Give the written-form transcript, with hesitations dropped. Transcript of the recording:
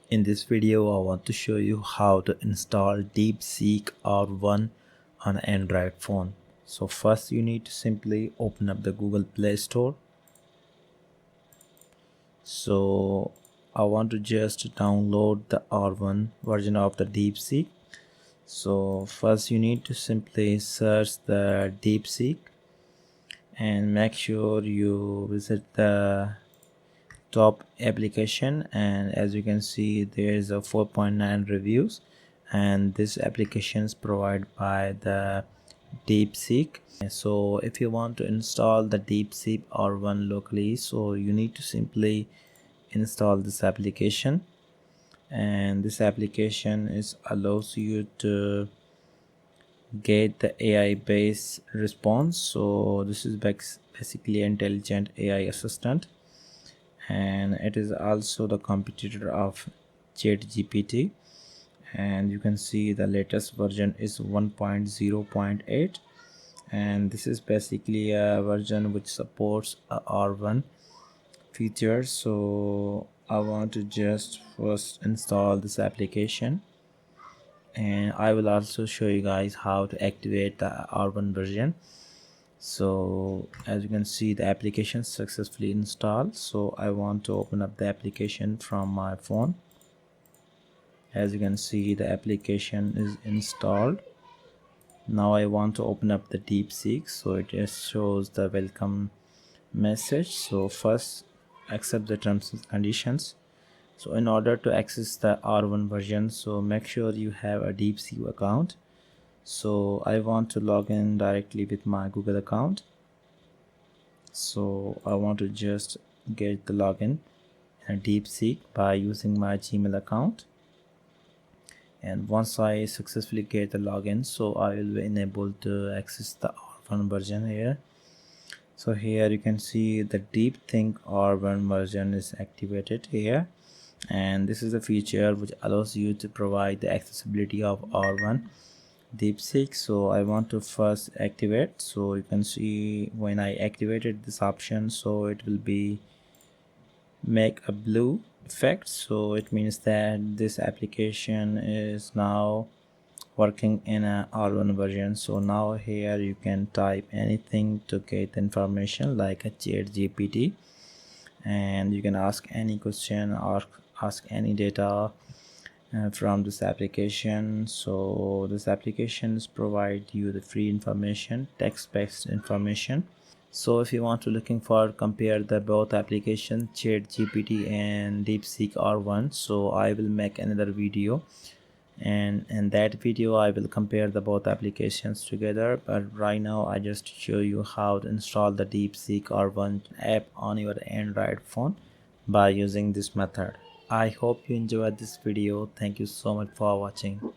In this video, I want to show you how to install Deepseek R1 on Android phone. So first you need to simply open up the Google Play Store. So I want to just download the R1 version of the Deepseek. So first you need to simply search the Deepseek and make sure you visit the top application, and as you can see there is a 4.9 reviews, and this application is provided by the Deepseek. So if you want to install the Deepseek R1 locally, so you need to simply install this application, and this application is allows you to get the AI based response. So this is basically intelligent AI assistant, and it is also the competitor of ChatGPT, and you can see the latest version is 1.0.8, and this is basically a version which supports a R1 features. So I want to just first install this application, and I will also show you guys how to activate the R1 version. So as you can see, the application successfully installed. So I want to open up the application from my phone. As you can see, the application is installed. Now I want to open up the Deepseek, so it just shows the welcome message. So first accept the terms and conditions. So in order to access the R1 version, so make sure you have a Deepseek account. So I want to log in directly with my Google account. So I want to just get the login in Deepseek by using my Gmail account, and once I successfully get the login, so I will be enabled to access the R1 version here. So here you can see the Deepseek R1 version is activated here, and this is a feature which allows you to provide the accessibility of R1 Deepseek. So I want to first activate. So you can see when I activated this option, so it will be make a blue effect, so it means that this application is now working in a R1 version. So now here you can type anything to get information like a chat GPT, and you can ask any question or ask any data from this application. So this applications provide you the free information, text-based information. So if you want to looking for compare the both applications, chat GPT and Deepseek R1, so I will make another video, and in that video I will compare the both applications together. But right now I just show you how to install the Deepseek R1 app on your Android phone by using this method. I hope you enjoyed this video. Thank you so much for watching.